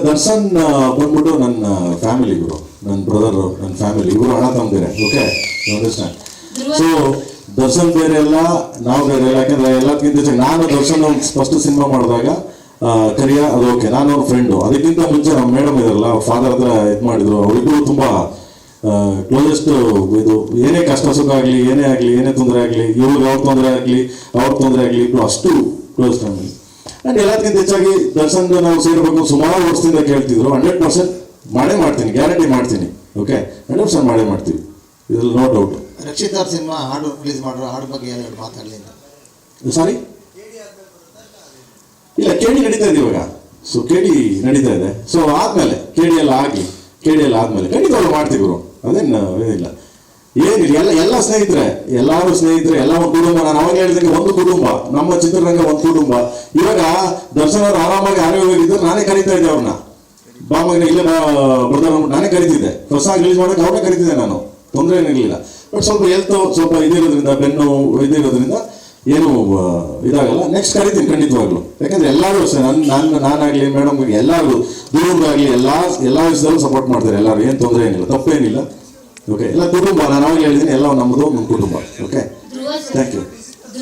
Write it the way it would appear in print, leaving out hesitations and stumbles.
ದರ್ಶನ್ ಬಂದ್ಬಿಟ್ಟು ನನ್ನ ಫ್ಯಾಮಿಲಿ ಇವರು, ನನ್ನ ಬ್ರದರು, ನನ್ನ ಫ್ಯಾಮಿಲಿ ಇವರು ಅಣ್ಣ ತಮ್ಮದಿರೆ. Okay, understand. ಸೊ ದರ್ಶನ್ ಬೇರೆ ಎಲ್ಲ, ನಾವು ಬೇರೆ ಎಲ್ಲ. ಯಾಕಂದ್ರೆ ಎಲ್ಲಕ್ಕಿಂತ ಹೆಚ್ಚಾಗಿ ನಾನು ದರ್ಶನ್ ಫಸ್ಟ್ ಸಿನಿಮಾ ಮಾಡಿದಾಗ ಕರಿಯ ಅದು ಓಕೆ, ನಾನು ಅವ್ರ ಫ್ರೆಂಡು. ಅದಕ್ಕಿಂತ ಮುಂಚೆ ನಮ್ಮ ಮೇಡಮ್ ಇದಾರಲ್ಲ, ಅವ್ರ ಫಾದರ್ ಹತ್ರ ಇದು ಮಾಡಿದ್ರು. ಅವರಿಗೂ ತುಂಬ ಕ್ಲೋಸೆಸ್ಟ್. ಇದು ಏನೇ ಕಷ್ಟ ಸುಖ ಆಗಲಿ, ಏನೇ ಆಗಲಿ, ಏನೇ ತೊಂದರೆ ಆಗಲಿ, ಇವ್ರಿಗೆ ಅವ್ರ ತೊಂದರೆ ಆಗಲಿ, ಅವ್ರ ತೊಂದರೆ ಆಗಲಿ, ಇಬ್ಬರು ಅಷ್ಟು ಕ್ಲೋಸ್ ಫ್ಯಾಮಿಲಿ. ಆ್ಯಂಡ್ ಎಲ್ಲದಕ್ಕಿಂತ ಹೆಚ್ಚಾಗಿ ದರ್ಶನ್ ನಾವು ಸೇರಬೇಕು ಸುಮಾರು ವರ್ಷದಿಂದ ಕೇಳ್ತಿದ್ರು. 100% ಮಾಡೇ ಮಾಡ್ತೀನಿ, ಗ್ಯಾರಂಟಿ ಮಾಡ್ತೀನಿ. ಓಕೆ, 100% ಮಾಡೇ ಮಾಡ್ತೀವಿ, ಇದ್ರಲ್ಲಿ ನೋ ಡೌಟ್. ರಕ್ಷಿತ್ ಅವ್ರ ಸಿನಿಮಾ ಹಾಡು ರಿಲೀಸ್ ಮಾಡಿರೋ ಹಾಡು ಬಗ್ಗೆ ಎರಡು ಮಾತಾಡಲಿಲ್ಲ. ಸಾರಿ, ಇಲ್ಲ, ಕೇಳಿ ನಡೀತಾ ಇದೆ ಇವಾಗ. ಸೊ ಕೇಳಿ ನಡೀತಾ ಇದೆ. ಸೊ ಆದ್ಮೇಲೆ ಕೇಳಿ ಎಲ್ಲ ಆಗಲಿ, ಕೇಳಿ ಎಲ್ಲ ಆದ್ಮೇಲೆ ಖಂಡಿತವಾಗ್ಲೂ ಮಾಡ್ತೀವಿ ಗುರು. ಅದೇನು ಏನಿಲ್ಲ, ಏನಿಲ್ಲ. ಎಲ್ಲ ಸ್ನೇಹಿತರೆ, ಎಲ್ಲರೂ ಸ್ನೇಹಿತರೆ, ಎಲ್ಲ ಒಂದು ಕುಟುಂಬ. ನಾನು ಅವಾಗ ಹೇಳಿದಂಗೆ ಒಂದು ಕುಟುಂಬ, ನಮ್ಮ ಚಿತ್ರರಂಗ ಒಂದು ಕುಟುಂಬ. ಇವಾಗ ದರ್ಶನ್ ಅವರು ಆರಾಮಾಗಿ ಆರೋಗ್ಯವಾಗಿದ್ದರು, ನಾನೇ ಕರಿತಾ ಇದ್ದೆ ಅವ್ರನ್ನ. ಬಾಮಗನ ಇಲ್ಲೇ ಬರ್ತಾರೆ ನಾನೇ ಕರಿತಿದ್ದೆ. ಹೊಸ ರಿಲೀಸ್ ಮಾಡೋಕೆ ಅವ್ರನ್ನೇ ಕರಿತಿದ್ದೆ ನಾನು, ತೊಂದರೆ ಏನಿರಲಿಲ್ಲ. ಬಟ್ ಸ್ವಲ್ಪ ಹೆಲ್ತ್ ಸ್ವಲ್ಪ ಇದಿರೋದ್ರಿಂದ, ಬೆನ್ನು ಇದಿರೋದ್ರಿಂದ ಏನು ಇದಾಗಲ್ಲ. ನೆಕ್ಸ್ಟ್ ಕರಿತೀನಿ ಖಂಡಿತವಾಗ್ಲು. ಯಾಕಂದ್ರೆ ಎಲ್ಲರೂ ಅಷ್ಟೇ, ನಾನಾಗಲಿ ಮೇಡಮ್ ಎಲ್ಲರೂ ದೂರದಾಗಲಿ ಎಲ್ಲ ವಿಷಯದಲ್ಲೂ ಸಪೋರ್ಟ್ ಮಾಡ್ತಾರೆ. ಎಲ್ಲರೂ ಏನು ತೊಂದರೆ ಏನಿಲ್ಲ, ತಪ್ಪೇನಿಲ್ಲ. ಓಕೆ, ಎಲ್ಲ ಕುಟುಂಬ. ನಾನು ಅವಾಗ ಹೇಳಿದ್ದೀನಿ, ಎಲ್ಲ ನಮ್ಮದು ಒಂದು ಕುಟುಂಬ. Okay, thank you.